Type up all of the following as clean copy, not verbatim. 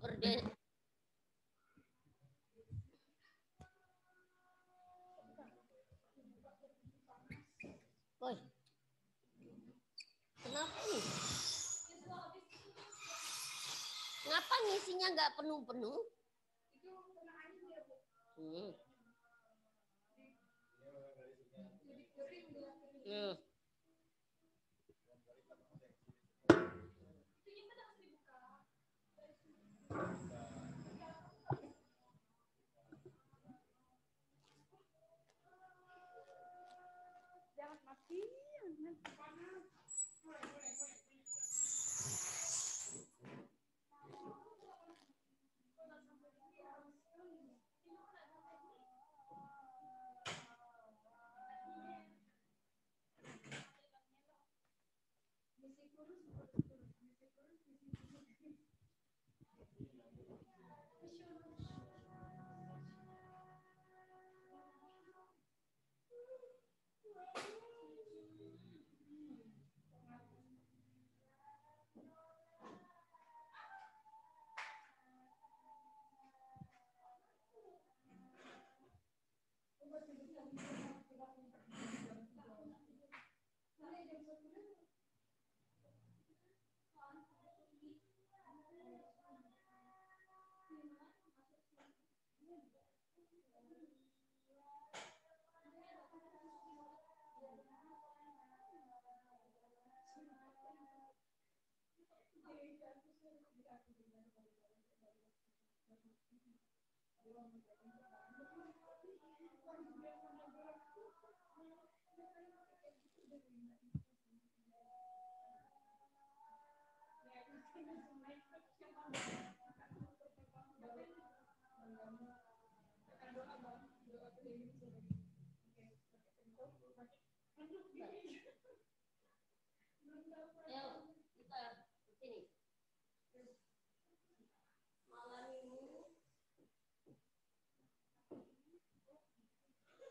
Woi, kenapa nih? Ngapa ngisinya nggak penuh-penuh? Hmm.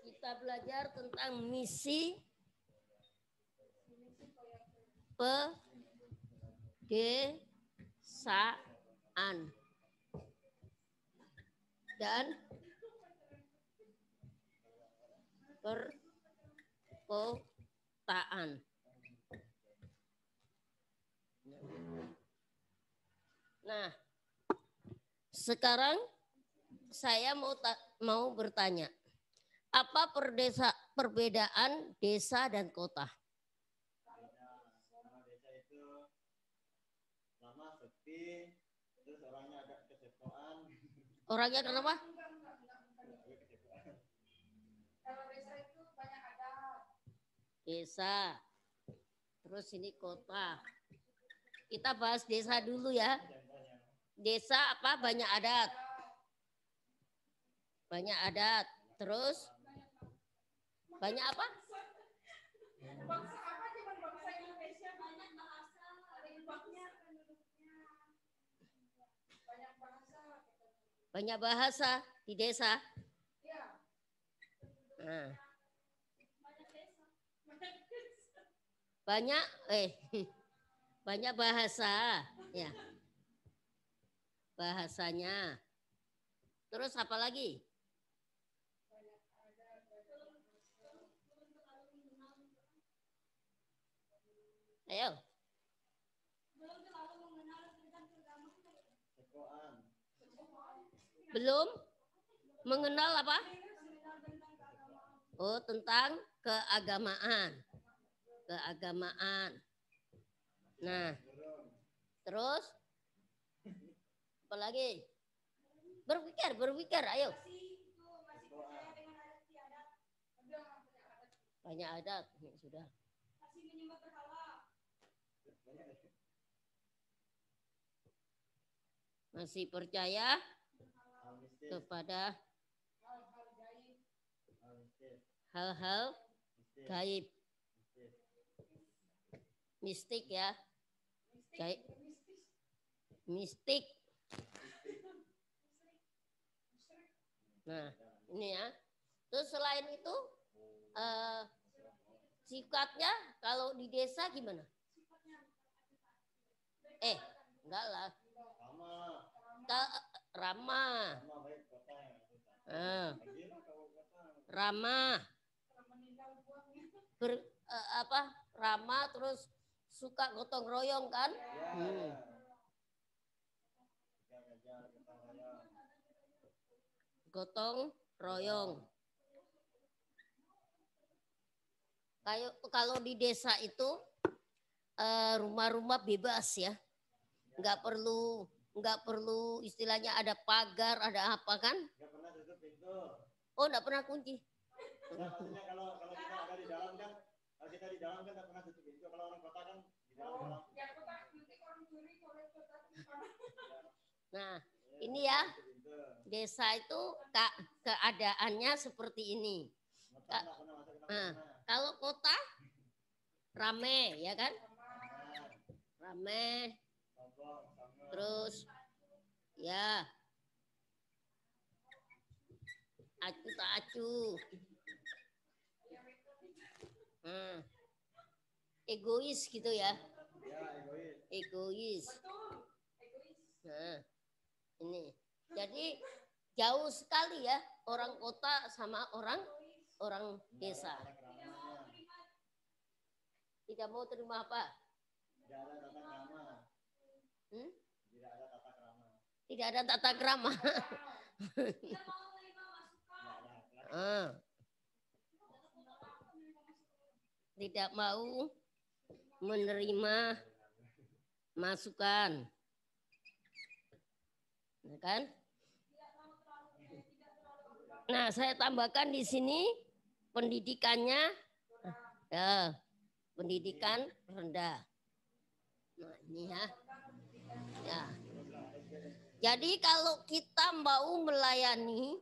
Kita belajar tentang misi pedesaan dan perkotaan. Nah, sekarang saya mau bertanya, apa perbedaan desa dan kota? Desa itu lama sepi, terus orangnya agak kesepian. Orangnya kenapa? Kalau desa itu banyak adat. Desa. Terus ini kota. Kita bahas desa dulu ya. Desa apa? Banyak adat. Banyak adat. Terus banyak apa? Bangsa apa cuman bangsa Indonesia, banyak bahasa, ada ibaknya, penduduknya. Banyak bahasa. Banyak bahasa di desa. Iya. Nah. Banyak bahasa ya. Bahasanya. Terus apa lagi? Ayo. Belum mengenal apa? Oh, tentang keagamaan. Keagamaan. Nah, terus apa lagi? Berpikir, ayo. Banyak adat, sudah. Masih percaya kepada hal-hal gaib, mistik ya, gaib, mistik. Nah, ini ya. Terus selain itu sifatnya kalau di desa gimana? Enggak lah. Ramah. Sama baik kota yang Ah, Gila kalau kota. ramah. meninggal buahnya. Ramah terus suka gotong royong kan? Ya, Hmm. kejar-kejar kita royong. Gotong royong. Kalau di desa itu rumah-rumah bebas ya, nggak perlu istilahnya ada pagar, ada apa kan? Nggak pernah tutup pintu. Oh, nggak pernah kunci. Nah, maksudnya kalau kita ada di dalam kan, kalau kita di dalam kan nggak pernah tutup pintu. Kalau orang kota kan di dalam. Ya kota nanti orang curi kalau kota. Nah, ini ya desa itu keadaannya seperti ini. Nggak pernah masuk ke Nah, mana. kalau kota rame ya kan? Rame. Terus ya acu tak acu. Egois gitu ya. Ya, egois. Egois. Betul. Egois. Nah, ini. Jadi jauh sekali ya orang kota sama orang desa. Tidak mau terima apa? Tidak ada tata krama. Tidak ada tata krama. Tidak ada tata krama. Tidak mau menerima masukan. Ya kan? Nah, saya tambahkan di sini pendidikannya ya, pendidikan rendah. Nah, ini ya. Ya. Jadi kalau kita mau melayani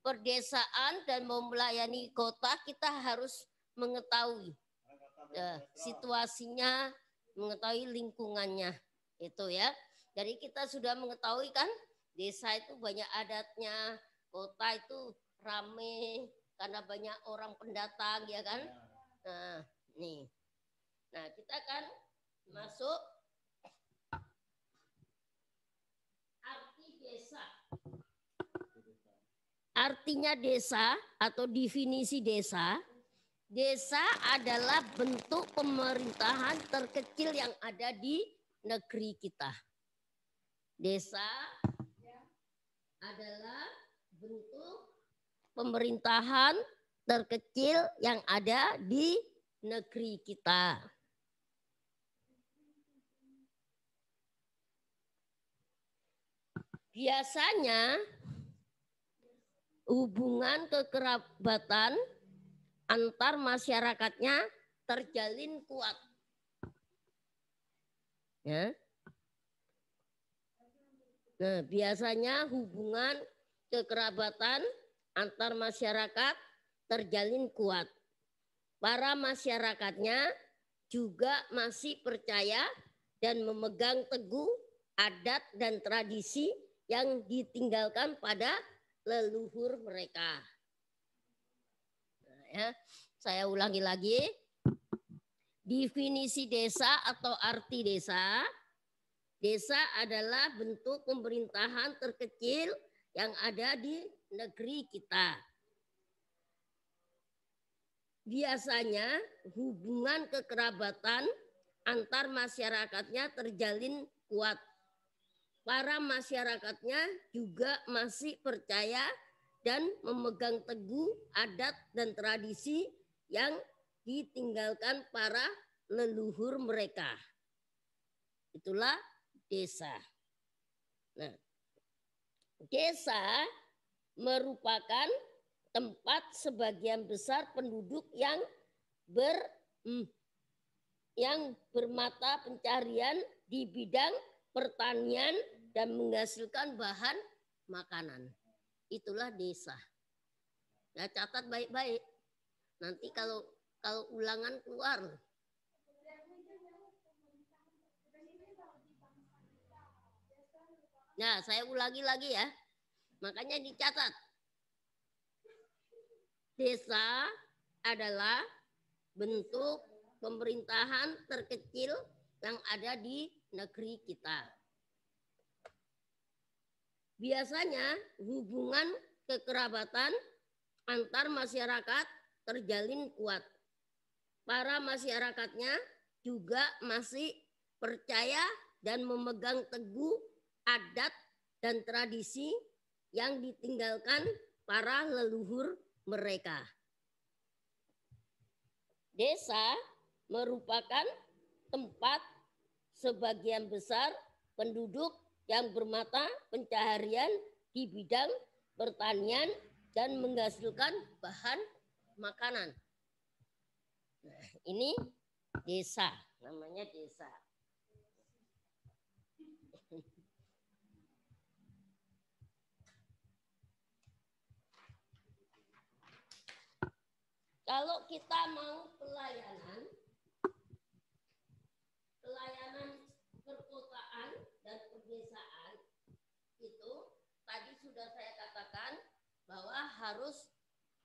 perdesaan dan mau melayani kota, kita harus mengetahui situasinya, mengetahui lingkungannya. Itu ya. Jadi kita sudah mengetahui kan, desa itu banyak adatnya, kota itu rame karena banyak orang pendatang ya kan. Nah, nih. Nah, kita kan masuk arti desa. Artinya desa atau definisi desa, desa adalah bentuk pemerintahan terkecil yang ada di negeri kita. Desa adalah bentuk pemerintahan terkecil yang ada di negeri kita. Biasanya hubungan kekerabatan antar masyarakatnya terjalin kuat. Ya. Nah, biasanya hubungan kekerabatan antar masyarakat terjalin kuat. Para masyarakatnya juga masih percaya dan memegang teguh adat dan tradisi yang ditinggalkan pada leluhur mereka. Nah, ya, saya ulangi lagi. Definisi desa atau arti desa. Desa adalah bentuk pemerintahan terkecil yang ada di negeri kita. Biasanya hubungan kekerabatan antar masyarakatnya terjalin kuat. Para masyarakatnya juga masih percaya dan memegang teguh adat dan tradisi yang ditinggalkan para leluhur mereka. Itulah desa. Nah, desa merupakan tempat sebagian besar penduduk yang bermata pencarian di bidang pertanian dan menghasilkan bahan makanan. Itulah desa. Ya, catat baik-baik. Nanti kalau ulangan keluar. Nah, saya ulangi lagi ya. Makanya dicatat. Desa adalah bentuk pemerintahan terkecil yang ada di negeri kita. Biasanya hubungan kekerabatan antar masyarakat terjalin kuat. Para masyarakatnya juga masih percaya dan memegang teguh adat dan tradisi yang ditinggalkan para leluhur mereka. Desa merupakan tempat sebagian besar penduduk yang bermata pencaharian di bidang pertanian dan menghasilkan bahan makanan. Nah, ini desa, namanya desa. Kalau kita mau pelayanan perkotaan dan pedesaan itu tadi sudah saya katakan bahwa harus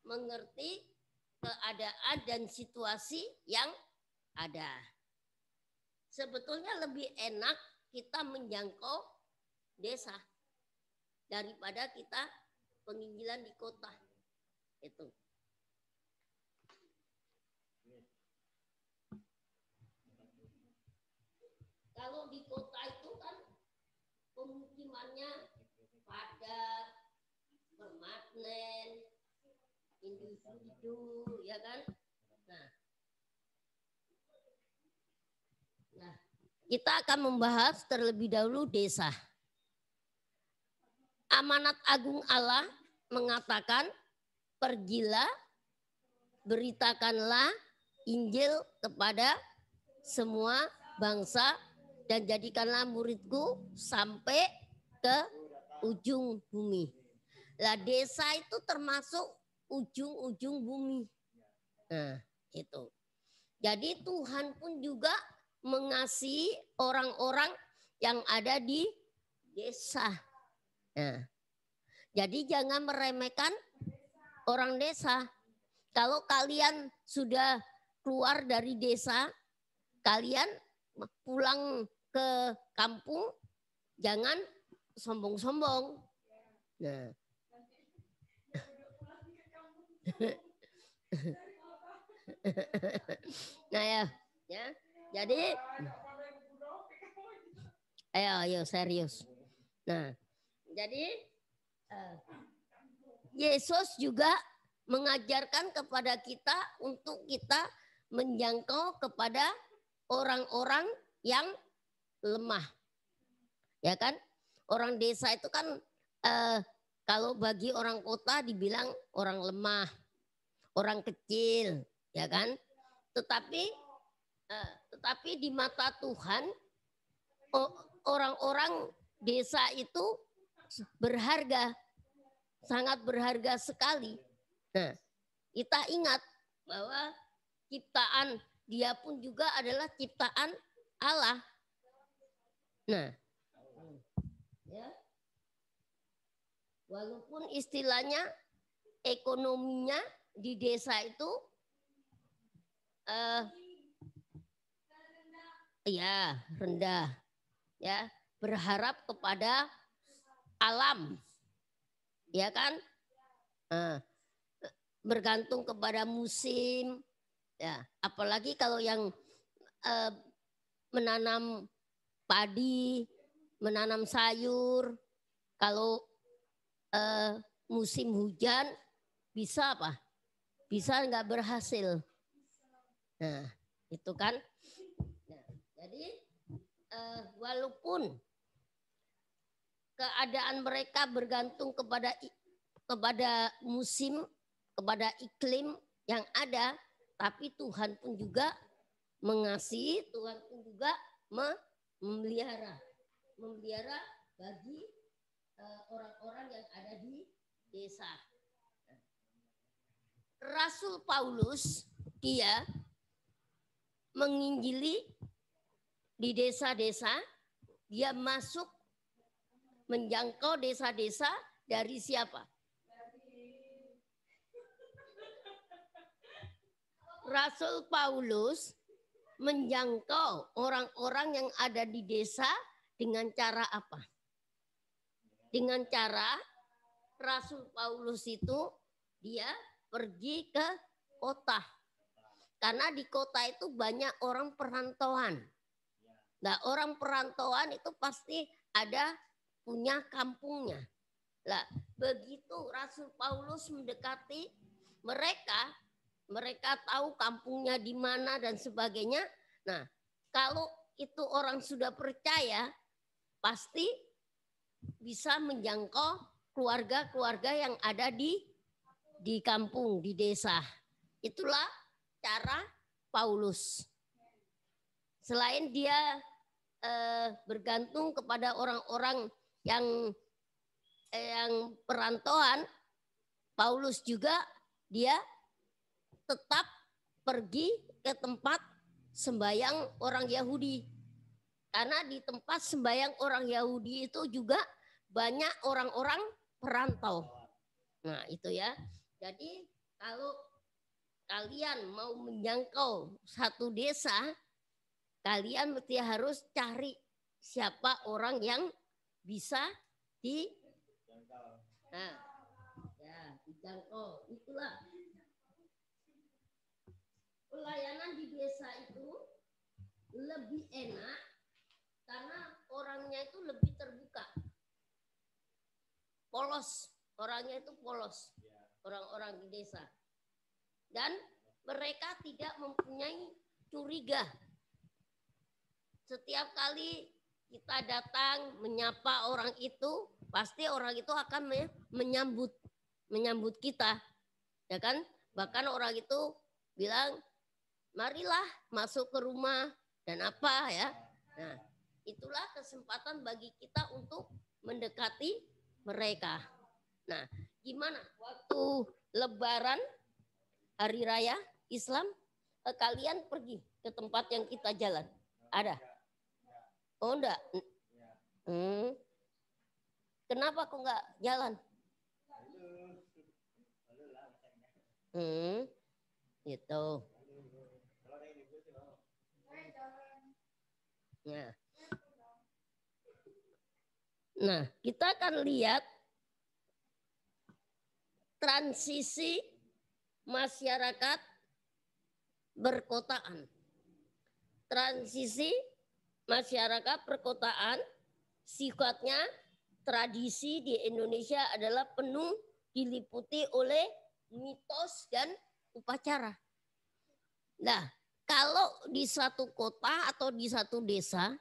mengerti keadaan dan situasi yang ada. Sebetulnya lebih enak kita menjangkau desa daripada kita penginjilan di kota. Itu. Kalau di kota itu kan pemukimannya padat, permanen, individu, ya kan? Nah, kita akan membahas terlebih dahulu desa. Amanat agung Allah mengatakan, pergilah, beritakanlah Injil kepada semua bangsa dan jadikanlah muridku sampai ke ujung bumi. Lah desa itu termasuk ujung-ujung bumi. Nah, itu. Jadi Tuhan pun juga mengasihi orang-orang yang ada di desa. Nah, jadi jangan meremehkan orang desa. Kalau kalian sudah keluar dari desa, kalian pulang ke kampung, jangan sombong-sombong. Nah. Nah ya. Jadi ayo serius. Nah, jadi Yesus juga mengajarkan kepada kita untuk kita menjangkau kepada orang-orang yang lemah. Ya kan? Orang desa itu kan kalau bagi orang kota dibilang orang lemah, orang kecil, ya kan? Tetapi di mata Tuhan orang-orang desa itu berharga, sangat berharga sekali. Nah, kita ingat bahwa ciptaan dia pun juga adalah ciptaan Allah. Nah, ya, walaupun istilahnya ekonominya di desa itu ya rendah, ya berharap kepada alam, ya kan, bergantung kepada musim, ya apalagi kalau yang menanam padi, menanam sayur, kalau musim hujan bisa apa? Bisa nggak berhasil. Nah, itu kan. Nah, jadi walaupun keadaan mereka bergantung kepada musim, kepada iklim yang ada, tapi Tuhan pun juga mengasihi, Tuhan pun juga memelihara bagi orang-orang yang ada di desa. Rasul Paulus dia menginjili di desa-desa, dia masuk menjangkau desa-desa dari siapa? Rasul Paulus menjangkau orang-orang yang ada di desa dengan cara apa? dengan cara Rasul Paulus itu dia pergi ke kota. Karena di kota itu banyak orang perantauan. Nah, orang perantauan itu pasti ada punya kampungnya. Lah, begitu Rasul Paulus mendekati mereka, mereka tahu kampungnya di mana dan sebagainya. Nah, kalau itu orang sudah percaya, pasti bisa menjangkau keluarga-keluarga yang ada di kampung, di desa. Itulah cara Paulus. Selain dia bergantung kepada orang-orang yang perantauan, Paulus juga dia tetap pergi ke tempat sembayang orang Yahudi. Karena di tempat sembayang orang Yahudi itu juga banyak orang-orang perantau. Nah, itu ya. Jadi kalau kalian mau menjangkau satu desa, kalian mesti harus cari siapa orang yang bisa dijangkau. Itulah pelayanan di desa itu lebih enak karena orangnya itu lebih terbuka. Polos, orangnya itu polos. Orang-orang di desa. Dan mereka tidak mempunyai curiga. Setiap kali kita datang menyapa orang itu, pasti orang itu akan menyambut kita. Ya kan? Bahkan orang itu bilang, marilah masuk ke rumah dan apa ya. Nah, itulah kesempatan bagi kita untuk mendekati mereka. Nah, gimana waktu Lebaran hari raya Islam kalian pergi ke tempat yang kita jalan? Ada? Oh enggak. Kenapa kok enggak jalan? Gitu. Nah, kita akan lihat transisi masyarakat perkotaan. Transisi masyarakat perkotaan sifatnya tradisi di Indonesia adalah penuh diliputi oleh mitos dan upacara. Nah, kalau di satu kota atau di satu desa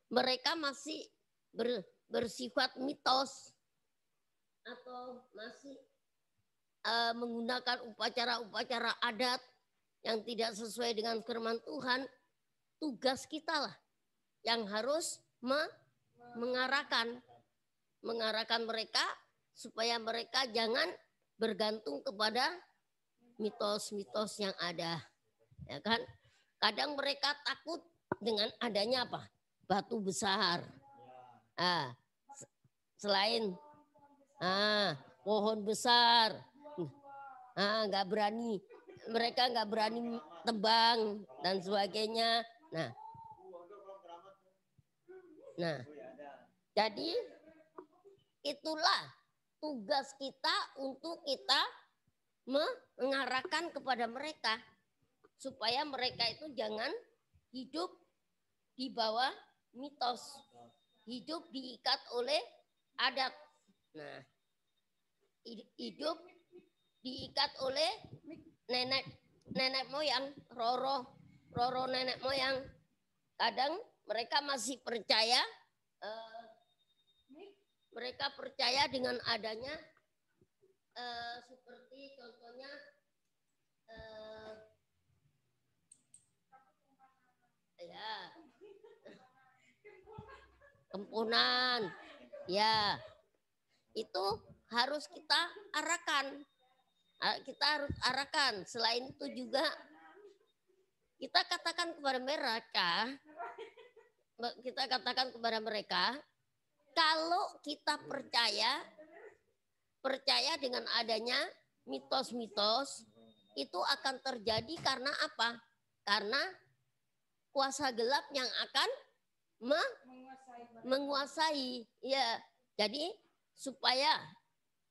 mereka masih bersifat mitos atau masih menggunakan upacara-upacara adat yang tidak sesuai dengan firman Tuhan, tugas kita lah yang harus mengarahkan mereka supaya mereka jangan bergantung kepada mitos-mitos yang ada, ya kan? Kadang mereka takut dengan adanya apa? Batu besar. Selain pohon besar, nggak berani, mereka nggak berani tebang dan sebagainya. Nah, jadi itulah tugas kita untuk kita mengarahkan kepada mereka supaya mereka itu jangan hidup di bawah mitos, hidup diikat oleh adat. Nah, hidup diikat oleh nenek moyang, roro nenek moyang. Kadang mereka masih percaya, dengan adanya seperti contohnya kempunan, ya itu harus kita arahkan. Selain itu juga kita katakan kepada mereka, kalau kita percaya dengan adanya mitos-mitos, itu akan terjadi karena apa? Karena kuasa gelap yang akan menguasai. Ya, jadi supaya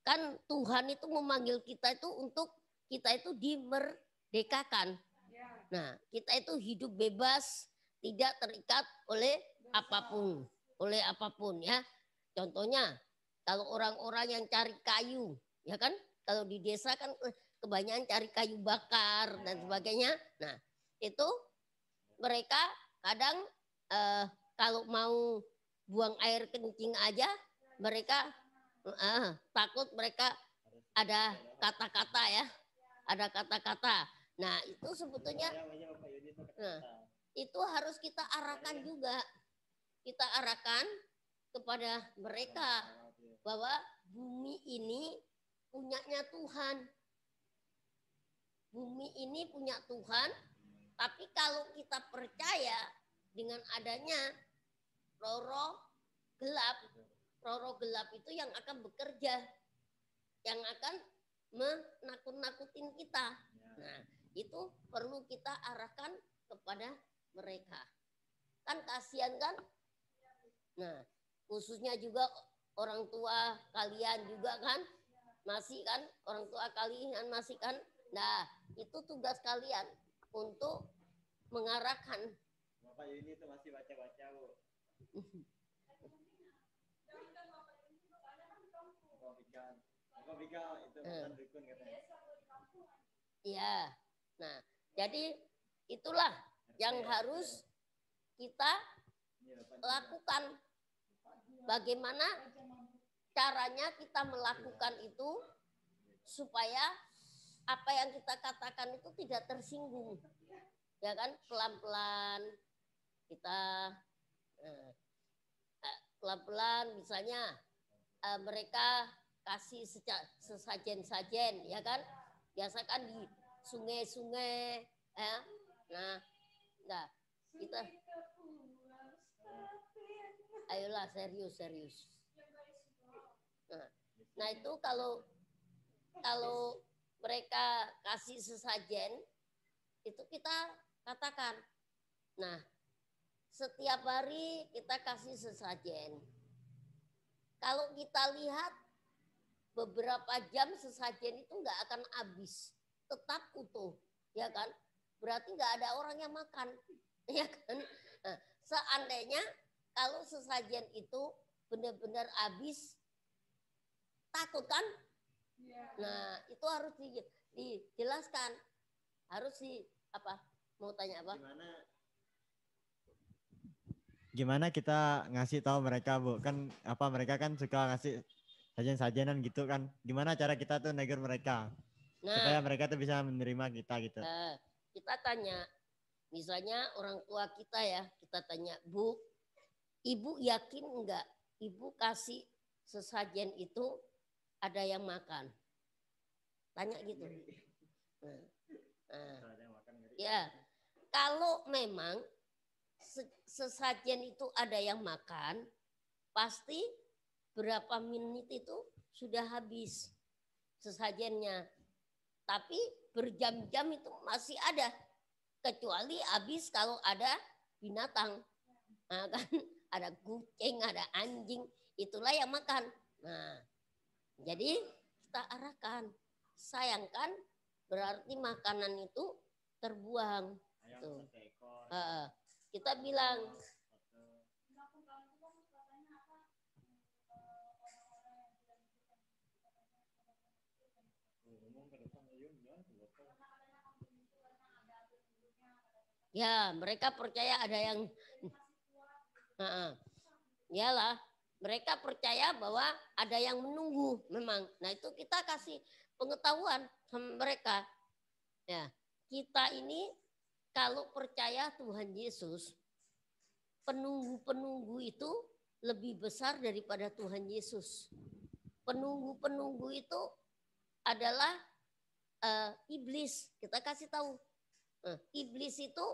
kan Tuhan itu memanggil kita itu untuk kita itu dimerdekakan. Nah, kita itu hidup bebas, tidak terikat oleh apapun ya. Contohnya kalau orang-orang yang cari kayu, ya kan? Kalau di desa kan kebanyakan cari kayu bakar dan sebagainya. Nah, itu mereka kadang kalau mau buang air kencing aja, mereka takut mereka ada kata-kata ya, ada kata-kata. Nah itu sebetulnya itu harus kita arahkan juga, kita arahkan kepada mereka bahwa bumi ini punyanya Tuhan, bumi ini punya Tuhan. Tapi kalau kita percaya dengan adanya roh gelap itu yang akan bekerja, yang akan menakut-nakutin kita. Nah, itu perlu kita arahkan kepada mereka. Kan kasihan kan? Nah, khususnya juga orang tua kalian juga kan? Masih kan? Orang tua kalian masih kan? Nah, itu tugas kalian untuk mengarahkan. Bapak Yuni itu masih baca-baca, Bu. Bapak Bika itu mantan dukun katanya. Iya. Nah, jadi itulah yang harus kita lakukan. Bagaimana caranya kita melakukan itu supaya apa yang kita katakan itu tidak tersinggung. Ya kan, pelan-pelan kita pelan-pelan misalnya mereka kasih sesajen-sajen ya kan, biasa kan di sungai-sungai ya. Nah kita ayolah serius. Nah itu kalau mereka kasih sesajen itu kita katakan, nah setiap hari kita kasih sesajen. Kalau kita lihat beberapa jam sesajen itu nggak akan habis, tetap utuh, ya kan? Berarti nggak ada orang yang makan, ya kan? Nah, seandainya kalau sesajen itu benar-benar habis, takut kan? Nah, itu harus dijelaskan, harus apa? Mau tanya apa? Gimana kita ngasih tahu mereka, Bu? Kan mereka kan suka ngasih sajen-sajenan gitu kan. Gimana cara kita tuh negur mereka? Supaya mereka tuh bisa menerima kita gitu. Kita tanya, misalnya orang tua kita ya, kita tanya, Bu, Ibu yakin enggak Ibu kasih sesajen itu ada yang makan? Tanya gitu. Ya, kalau memang sesajen itu ada yang makan, pasti berapa menit itu sudah habis sesajennya. Tapi berjam-jam itu masih ada, kecuali habis kalau ada binatang. Nah, kan ada kucing, ada anjing, itulah yang makan. Nah, jadi kita arahkan, sayangkan berarti makanan itu terbuang. Tuh. Kita bilang ya mereka percaya ada yang iyalah mereka percaya bahwa ada yang menunggu memang. Nah itu kita kasih pengetahuan sama mereka. Ya, kita ini kalau percaya Tuhan Yesus, penunggu-penunggu itu lebih besar daripada Tuhan Yesus. Penunggu-penunggu itu adalah iblis. Kita kasih tahu. Iblis itu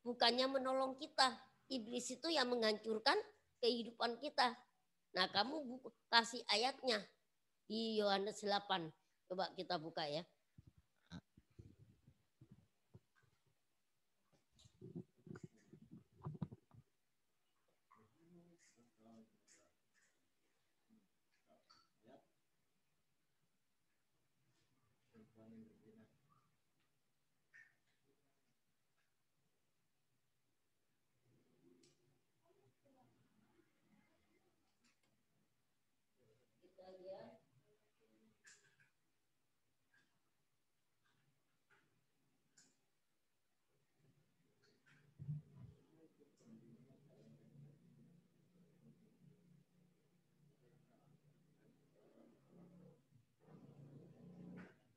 bukannya menolong kita. Iblis itu yang menghancurkan kehidupan kita. Nah, kamu kasih ayatnya di Yohanes 8. Coba kita buka ya. Kita lihat.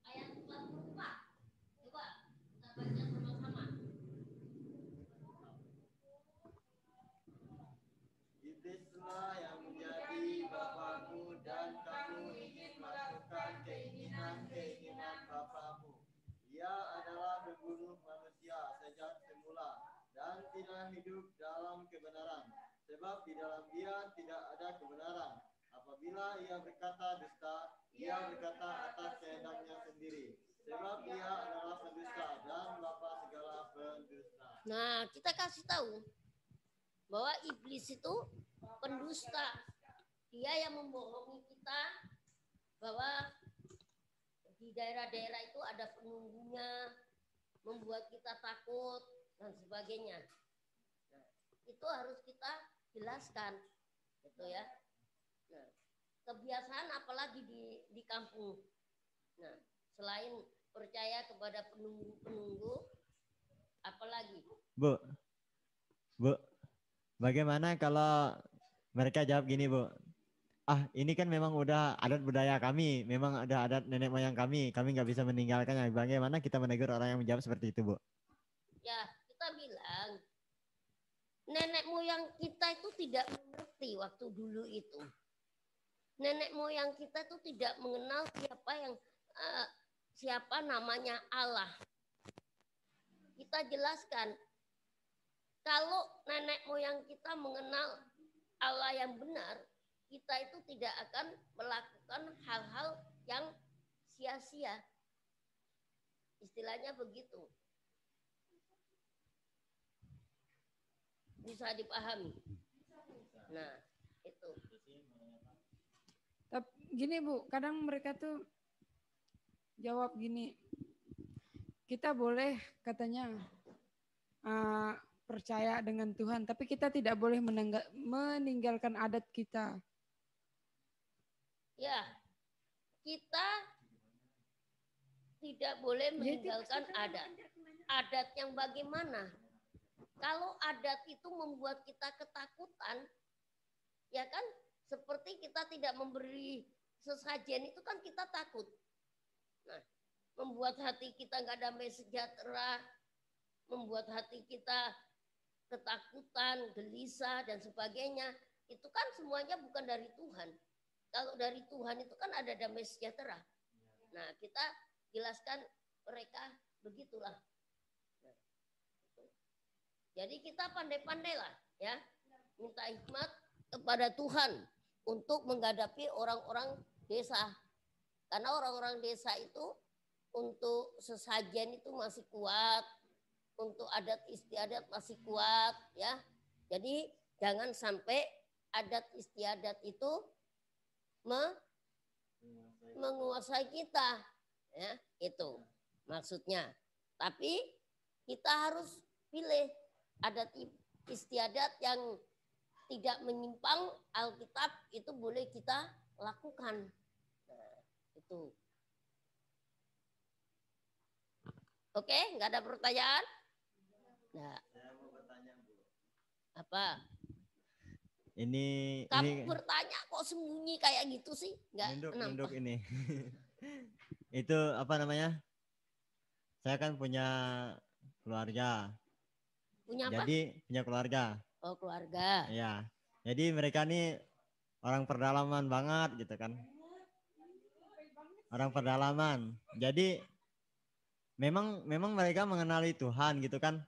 Ayat 44. Coba kita baca sama-sama. Iblislah yang menjadi bapamu dan kamu ingin melakukan keinginan bapamu. Ia adalah pembunuh manusia sejak semula dan tidak hidup dalam kebenaran. Sebab di dalam dia tidak ada kebenaran. Apabila ia berkata dusta, ia berkata atas kehendaknya sendiri. Sebab ia adalah pendusta dan bapa segala pendusta. Nah, kita kasih tahu bahwa iblis itu pendusta. Dia yang membohongi kita bahwa di daerah-daerah itu ada penunggunya, membuat kita takut dan sebagainya. Nah, itu harus kita jelaskan, gitu ya. Nah, kebiasaan apalagi di kampung. Nah, selain percaya kepada penunggu, apalagi? Bu, bagaimana kalau mereka jawab gini, Bu? Ah, ini kan memang udah adat budaya kami, memang ada adat nenek moyang kami nggak bisa meninggalkannya. Bagaimana kita menegur orang yang menjawab seperti itu, Bu? Ya, kita bilang nenek moyang kita itu tidak mengerti waktu dulu itu. Nenek moyang kita itu tidak mengenal siapa namanya Allah. Kita jelaskan, kalau nenek moyang kita mengenal Allah yang benar, kita itu tidak akan melakukan hal-hal yang sia-sia. Istilahnya begitu. Bisa dipahami. Nah, itu. Tapi gini Bu, kadang mereka tuh jawab gini, kita boleh katanya percaya dengan Tuhan, tapi kita tidak boleh meninggalkan adat kita. Ya, kita tidak boleh meninggalkan adat. Adat yang bagaimana? Kalau adat itu membuat kita ketakutan, ya kan? Seperti kita tidak memberi sesajen itu kan kita takut. Nah, membuat hati kita nggak damai sejahtera, membuat hati kita ketakutan, gelisah dan sebagainya, itu kan semuanya bukan dari Tuhan. Kalau dari Tuhan itu kan ada damai sejahtera. Nah, kita jelaskan mereka begitulah. Nah, jadi kita pandai-pandailah ya, minta hikmat kepada Tuhan untuk menghadapi orang-orang desa. Karena orang-orang desa itu untuk sesajen itu masih kuat, untuk adat istiadat masih kuat ya. Jadi jangan sampai adat istiadat itu menguasai kita ya, itu maksudnya. Tapi kita harus pilih adat istiadat yang tidak menyimpang Alkitab, itu boleh kita lakukan. Nah, itu. Oke, nggak ada pertanyaan? Nah. Saya mau bertanya, Bu. Apa? Ini Kamu bertanya kok sembunyi kayak gitu sih? Nunduk ini. Itu apa namanya? Saya kan punya keluarga. Punya apa? Jadi punya keluarga. Oh, keluarga. Ya. Jadi mereka nih orang pedalaman banget gitu kan. Orang pedalaman. Jadi memang mereka mengenali Tuhan gitu kan.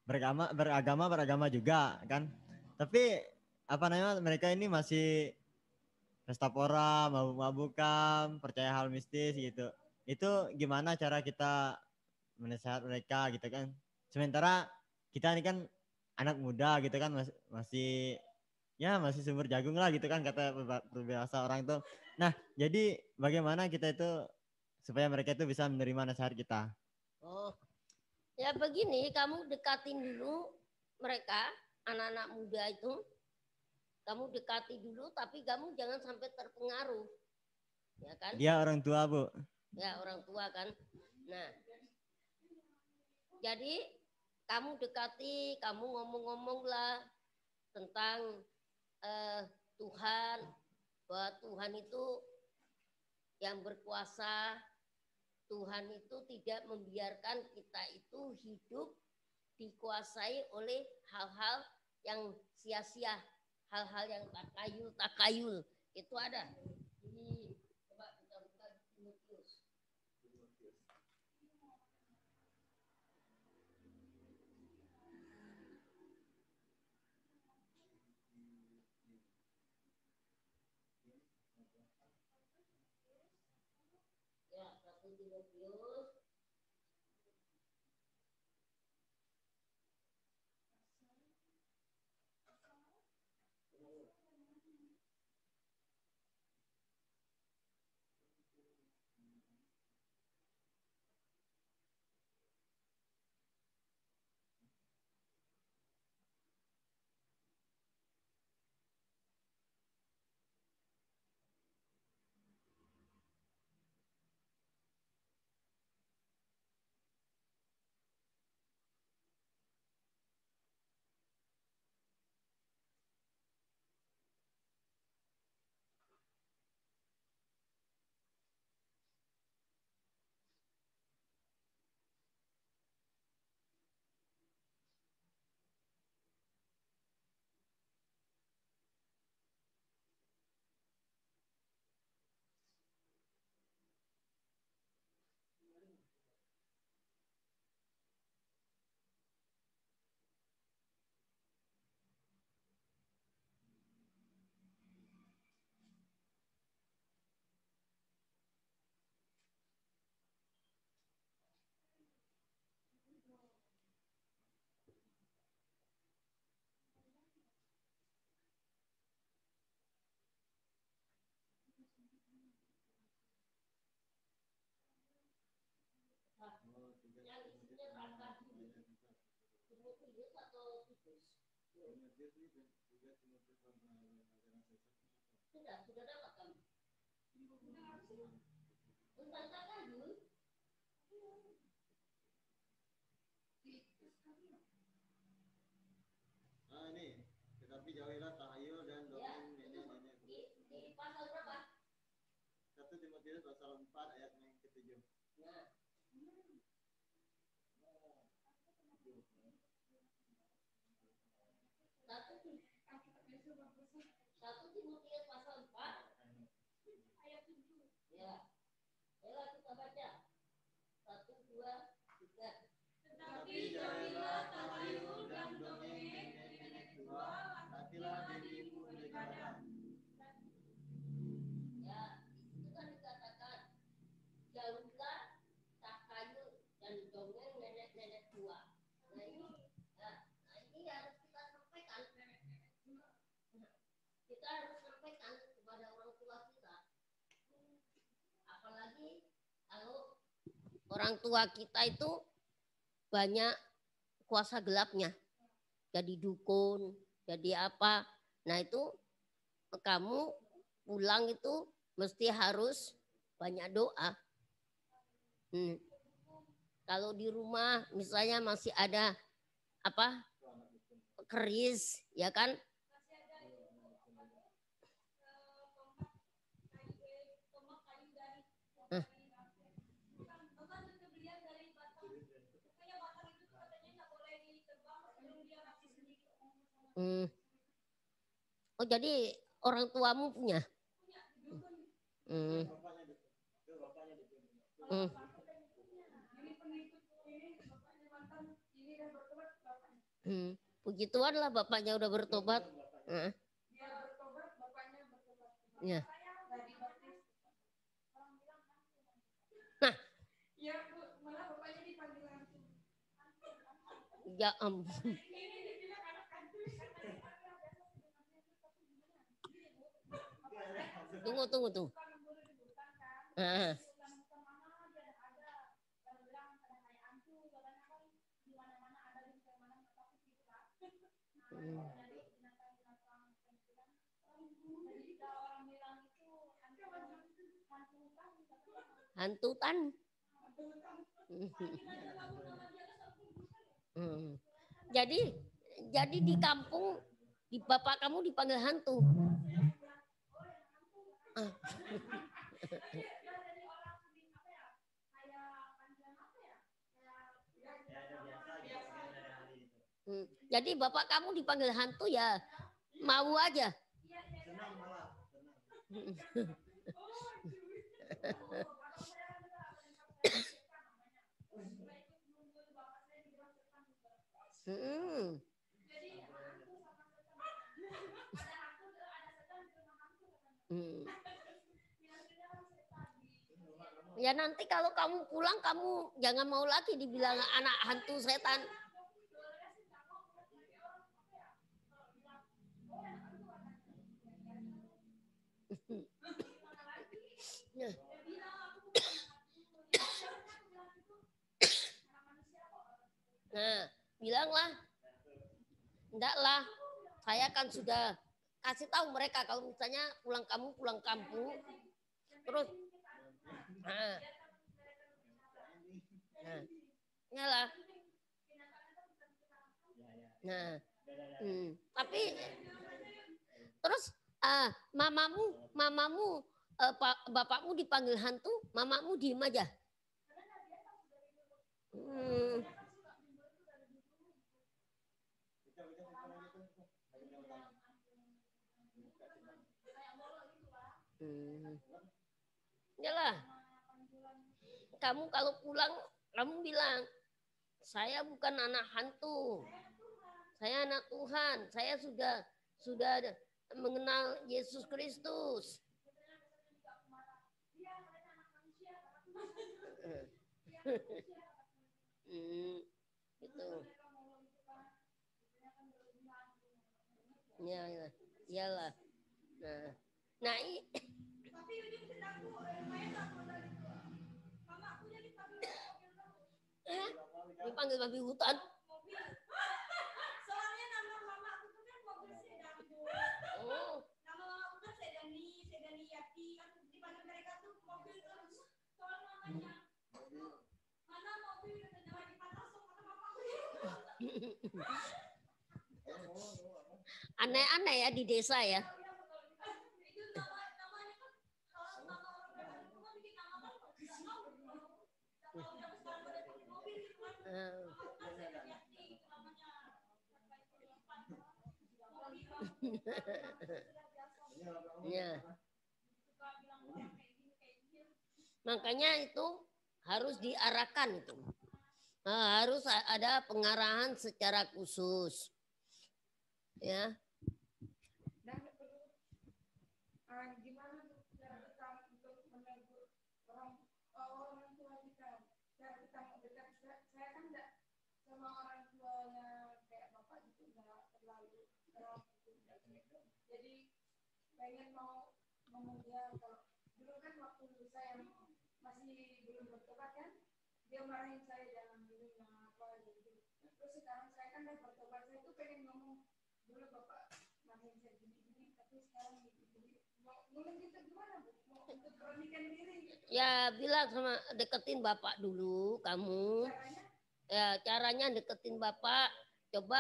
Beragama juga kan. Tapi apa namanya, mereka ini masih pesta pora, mabuk-mabukan, percaya hal mistis gitu. Itu gimana cara kita menasihat mereka gitu kan? Sementara kita ini kan anak muda gitu kan, masih sumber jagung lah gitu kan, kata berbahasa orang itu. Nah, jadi bagaimana kita itu supaya mereka itu bisa menerima nasihat kita. Oh, ya begini, kamu dekatin dulu mereka, anak-anak muda itu. Kamu dekati dulu, tapi kamu jangan sampai terpengaruh. Ya kan? Dia orang tua, Bu. Ya, orang tua kan. Nah, jadi kamu dekati, kamu ngomong-ngomonglah tentang Tuhan, bahwa Tuhan itu yang berkuasa. Tuhan itu tidak membiarkan kita itu hidup dikuasai oleh hal-hal yang sia-sia, hal-hal yang takayul itu ada. Ini coba kita buka Timotius. Ya, 1 Timotius. Yang isinya berapa? Timotius atau Titus? Sudah dapat kamu. Tentang takayul. Ini, tetapi jauhilah tahayul dan dongeng nenek-nenek. Di pasal berapa? 1 Timotius pasal 4 ayat yang ke-7. Nah. Satu Timotius pasal 4 ayat 7. Ya. Ayolah kita baca. 1, 2, 3. Tetapi jauhilah tahayul dan dongeng nenek-nenek tua, latihlah dirimu beribadah. Ya, itu kan dikatakan jauhlah takayul dan dongeng nenek-nenek tua. Nah ini harus kita sampaikan. Kita harus sampaikan kepada orang tua kita. Apalagi kalau orang tua kita itu banyak kuasa gelapnya. Jadi dukun, jadi apa. Nah itu kamu pulang itu mesti harus banyak doa. Kalau di rumah misalnya masih ada apa keris, ya kan? Oh jadi orang tuamu punya? Puji Tuhan lah bapaknya udah bertobat. Dia bertobat, bapaknya bertobat. Ya. Nah, ya malah bapaknya dipanggil langsung. Ya ampun. Tunggu. Hantutan. Jadi di kampung di bapak kamu dipanggil hantu. Jadi bapak kamu dipanggil hantu ya mau aja. Ya nanti kalau kamu pulang kamu jangan mau lagi dibilang anak hantu setan. Nah, bilanglah. Enggaklah. Saya kan sudah kasih tahu mereka kalau misalnya pulang kampung terus lah. Tapi terus mamamu bapakmu dipanggil hantu, mamamu diem aja. Yalah. Kamu kalau pulang kamu bilang saya bukan anak hantu. Saya anak Tuhan. Saya sudah mengenal Yesus Kristus. Gitu. Ya, iyalah. Nah, dipanggil babi hutan. Soalnya nama mama aku tuh kan mobil sedan. Nama mama aku kan Sedani Yati. Kan dipanggil mereka tuh mobil terus. Soal namanya. Mana mobil udah lagi panas sama mama aku. Aneh-aneh ya di desa ya. Ya. Makanya itu harus diarahkan itu. Harus ada pengarahan secara khusus. Ya. Gimana cara kita untuk menegur orang tua kita? Cara kita mendekat. Saya kan enggak sama orang tuanya kayak bapak gitu, enggak terlalu keras gitu. Jadi pengen mau ngomong dia kalau dulu kan waktu saya masih belum bertobat kan, dia marahin saya jangan minum apa gitu. Terus sekarang saya kan udah bertobat, saya tuh pengen ngomong dulu bapak marahin saya gini-gini, tapi sekarang gini-gini. Ngomong gitu gimana Bu? Mau untuk beranikan diri. Ya bilang sama deketin bapak dulu kamu. Ya caranya deketin bapak. Coba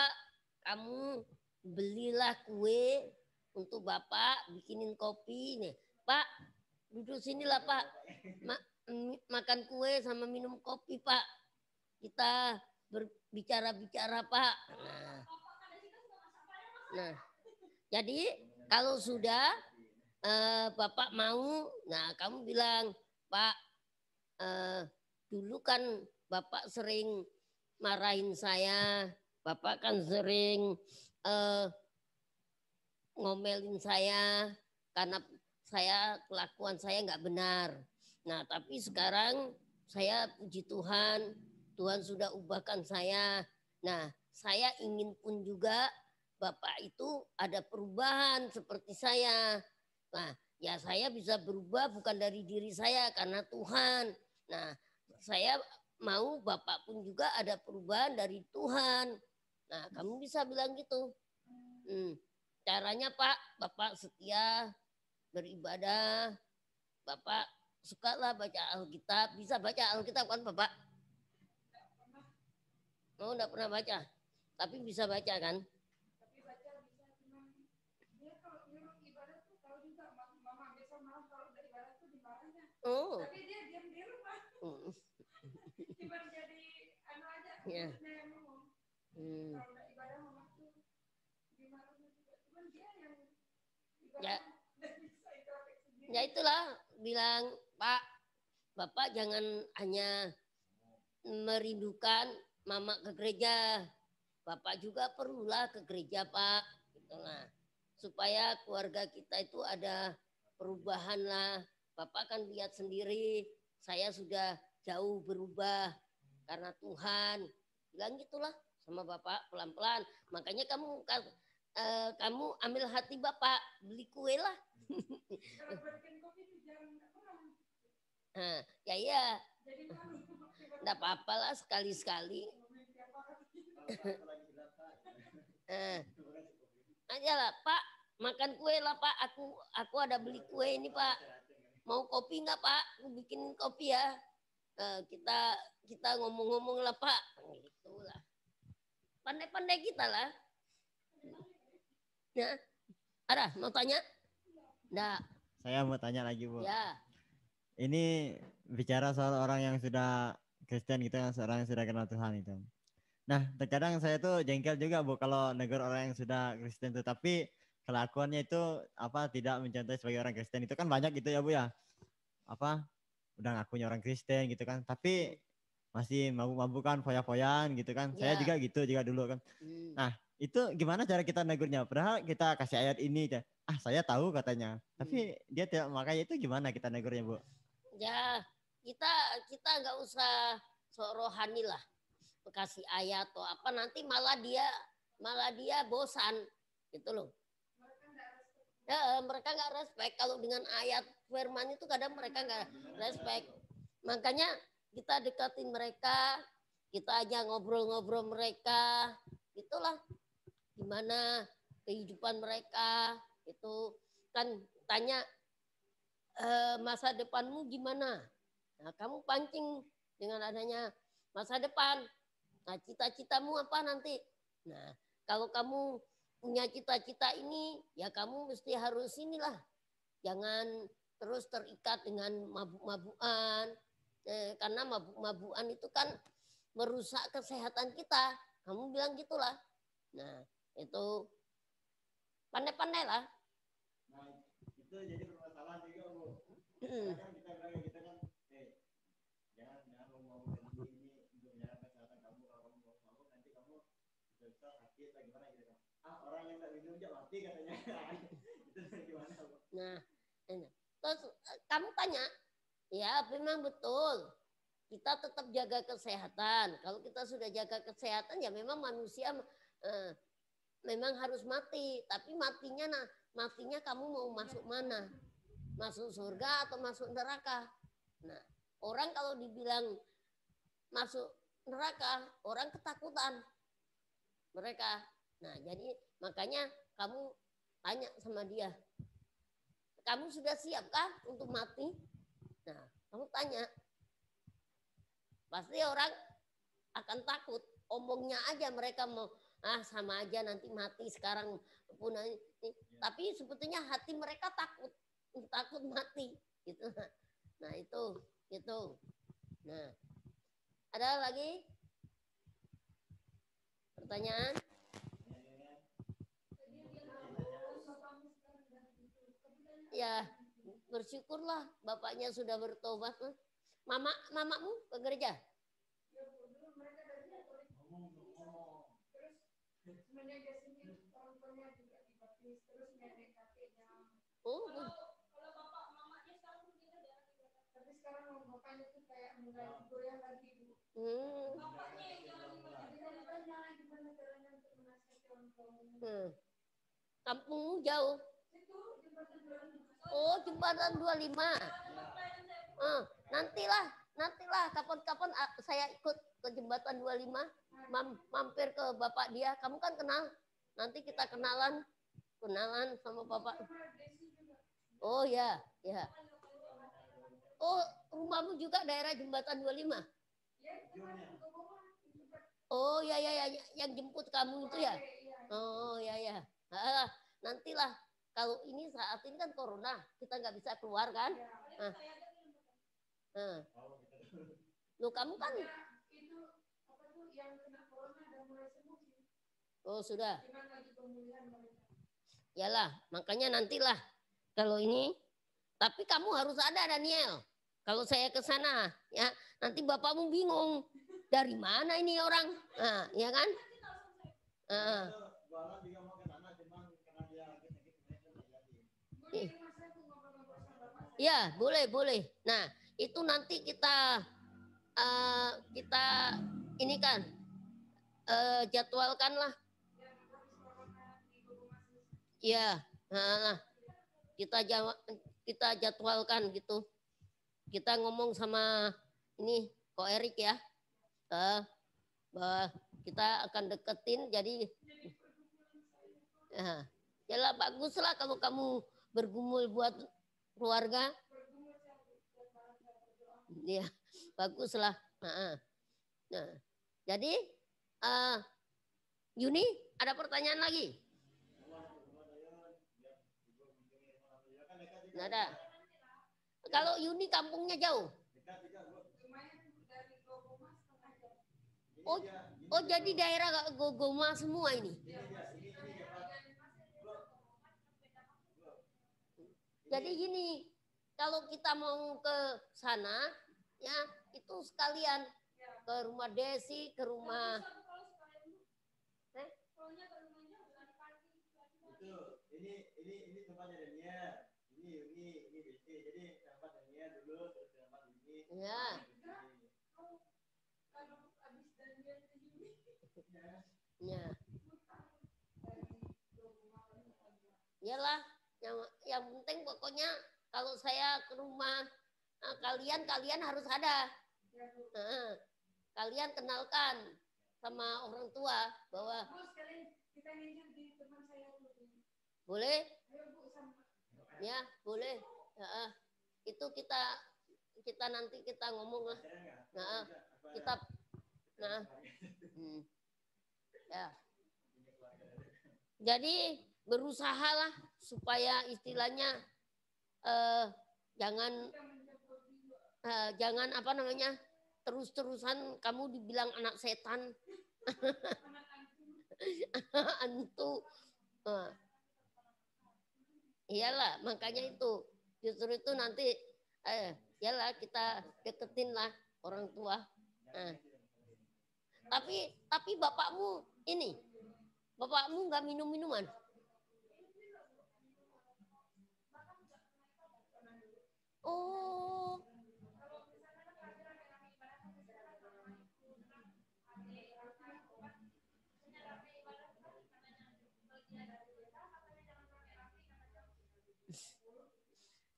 kamu belilah kue untuk bapak, bikinin kopi nih. Pak, duduk sinilah Pak. Makan kue sama minum kopi Pak. Kita berbicara-bicara Pak. Nah, jadi kalau sudah bapak mau, nah kamu bilang Pak, dulu kan bapak sering marahin saya, bapak kan sering ngomelin saya karena kelakuan saya nggak benar. Nah tapi sekarang saya puji Tuhan, Tuhan sudah ubahkan saya. Nah saya ingin pun juga bapak itu ada perubahan seperti saya. Nah ya saya bisa berubah bukan dari diri saya karena Tuhan. Nah saya mau bapak pun juga ada perubahan dari Tuhan. Nah kamu bisa bilang gitu. Caranya Pak, Bapak setia beribadah, Bapak sukalah baca Alkitab, bisa baca Alkitab kan Bapak? Oh, enggak pernah baca, tapi bisa baca kan? Tapi baca bisa, cuman dia kalau nyuruh ibadah tuh tahu juga mama besok malam kalau udah ibadah tuh dimarahinnya. Oh. Tapi dia diam di rumah. Cuma jadi anu aja, Ya. yang ngomong. Kalau udah ibadah mama tuh dimarahin juga. Cuman dia yang ibadah dan bisa introspeksi sendiri. Ya itulah bilang Pak, Bapak jangan hanya merindukan mama ke gereja, Bapak juga perlulah ke gereja Pak, gitulah. Supaya keluarga kita itu ada perubahan lah. Bapak kan lihat sendiri, saya sudah jauh berubah karena Tuhan. Bilang gitulah sama Bapak pelan-pelan. Makanya kamu ambil hati Bapak, beli kue lah. Kalau bikin kopi tuh jarang nggak pernah. Ya iya. Nggak apa-apa lah sekali-sekali. Aja lah Pak, makan kue lah Pak. Aku ada beli kue ini Pak. Mau kopi nggak Pak? Aku bikin kopi ya. Kita ngomong-ngomong lah Pak. Gitulah. Pandai-pandai kita lah. Ya. Ada mau tanya? Nggak. Saya mau tanya lagi Bu. Ya. Ini bicara soal orang yang sudah Kristen gitu, yang seorang yang sudah kenal Tuhan itu. Nah, terkadang saya tuh jengkel juga Bu kalau negur orang yang sudah Kristen itu, tapi kelakuannya itu tidak mencontohi sebagai orang Kristen. Itu kan banyak gitu ya Bu ya. Udah ngakunya orang Kristen gitu kan, tapi masih mabuk-mabukan, foya-foyan gitu kan. Ya. Saya juga gitu juga dulu kan. Nah, itu gimana cara kita negurnya? Padahal kita kasih ayat ini, saya tahu katanya. Tapi dia tidak makanya, itu gimana kita negurnya Bu? Ya, kita nggak usah sok rohani lah. Kasih ayat atau apa, nanti malah dia bosan gitu loh. Ya, mereka nggak respect kalau dengan ayat firman itu, kadang mereka nggak respect. Makanya kita dekatin mereka, kita aja ngobrol-ngobrol mereka, itulah gimana kehidupan mereka. Itu kan tanya masa depanmu gimana. Nah, kamu pancing dengan adanya masa depan. Nah, cita-citamu apa nanti? Nah, kalau kamu punya cita-cita ini, ya kamu mesti harus inilah. Jangan terus terikat dengan mabuk-mabukan. Karena mabuk-mabukan itu kan merusak kesehatan kita. Kamu bilang gitulah. Nah, itu pandai-pandai lah. Nah, itu jadi permasalahan juga Bu. Kan kita bilang kita kan, jangan mau ini untuk menyerang kesehatan kamu. Kalau kamu mau nanti kamu bisa sakit atau gimana gitu kan. Orang yang tak minum aja mati katanya. Itu gimana Bu? Nah, terus kamu tanya, ya memang betul. Kita tetap jaga kesehatan. Kalau kita sudah jaga kesehatan, ya memang manusia memang harus mati. Tapi matinya kamu mau masuk mana? Masuk surga atau masuk neraka? Nah, orang kalau dibilang masuk neraka, orang ketakutan mereka. Nah, jadi makanya kamu tanya sama dia, kamu sudah siapkah untuk mati? Nah, kamu tanya. Pasti orang akan takut. Omongnya aja mereka mau, sama aja nanti mati sekarang pun. Tapi sebetulnya hati mereka takut mati gitu. Nah, itu. Nah, ada lagi pertanyaan? Ya, bersyukurlah bapaknya sudah bertobat. Mamamu ke gereja? Oh, kalau bapak mamanya sekarang begitu dia. Tapi sekarang bapaknya tuh kayak mulai goyah lagi Bu. Bapaknya yang jalan Gimana caranya untuk menasihati orang tua? Kampungmu jauh? Itu jembatan 25. Oh, jembatan 25. Nantilah kapan-kapan saya ikut ke jembatan 25, mampir ke bapak dia. Kamu kan kenal? nanti kita kenalan sama Bapak. Oh ya, ya. Oh, rumahmu juga daerah Jembatan 25? Oh ya, yang jemput kamu itu ya? Oh ya. Nantilah, kalau ini saat ini kan corona, kita nggak bisa keluar kan? Loh kamu kan? Oh sudah. Yalah, makanya nantilah kalau ini. Tapi kamu harus ada Daniel. Kalau saya ke sana, ya nanti bapakmu bingung dari mana ini orang, ya kan? Ya boleh. Nah itu nanti kita ini kan jadwalkan lah. Ya, kita jadwalkan gitu. Kita ngomong sama ini Ko Erik ya. Kita akan deketin jadi ya lah bagus lah kalau kamu bergumul buat keluarga. Ya, bagus lah. Nah, jadi Yuni ada pertanyaan lagi? Nggak ada. Kalau Yuni kampungnya jauh? Oh jadi daerah Gogoma semua ini? Jadi gini, kalau kita mau ke sana, ya itu sekalian ke rumah Desi, ke rumah. Ini tempatnya Daniel. Ini Desi. Jadi tempat Daniel dulu, terus tempat ini. Ya. Ya. Iyalah, yang penting pokoknya kalau saya ke rumah kalian harus ada. Kalian kenalkan sama orang tua bahwa boleh? Ya, boleh. Itu kita nanti kita ngomong lah. Ya. Jadi berusahalah supaya istilahnya jangan apa namanya terus-terusan kamu dibilang anak setan. Antu. Iyalah, makanya itu justru itu nanti iyalah kita deketin lah orang tua. Tapi bapakmu nggak minum minuman? Oh.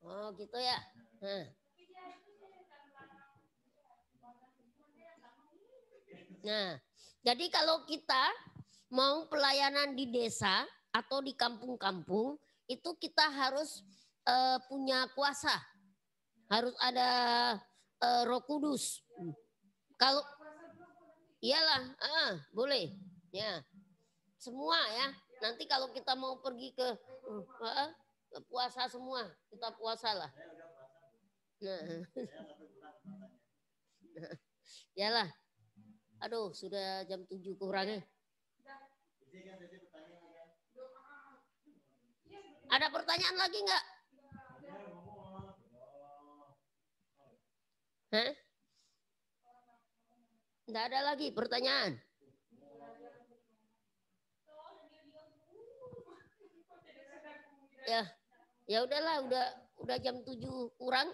Oh gitu ya. Nah, jadi kalau kita mau pelayanan di desa atau di kampung-kampung itu kita harus punya kuasa, harus ada Roh Kudus. Kalau iyalah, boleh, ya semua ya. Nanti kalau kita mau pergi ke puasa semua, kita puasa lah. Yalah. Aduh, sudah jam 7 kurangnya. Ada pertanyaan lagi nggak? Nggak ada lagi pertanyaan. Ya udahlah, udah jam 7 kurang.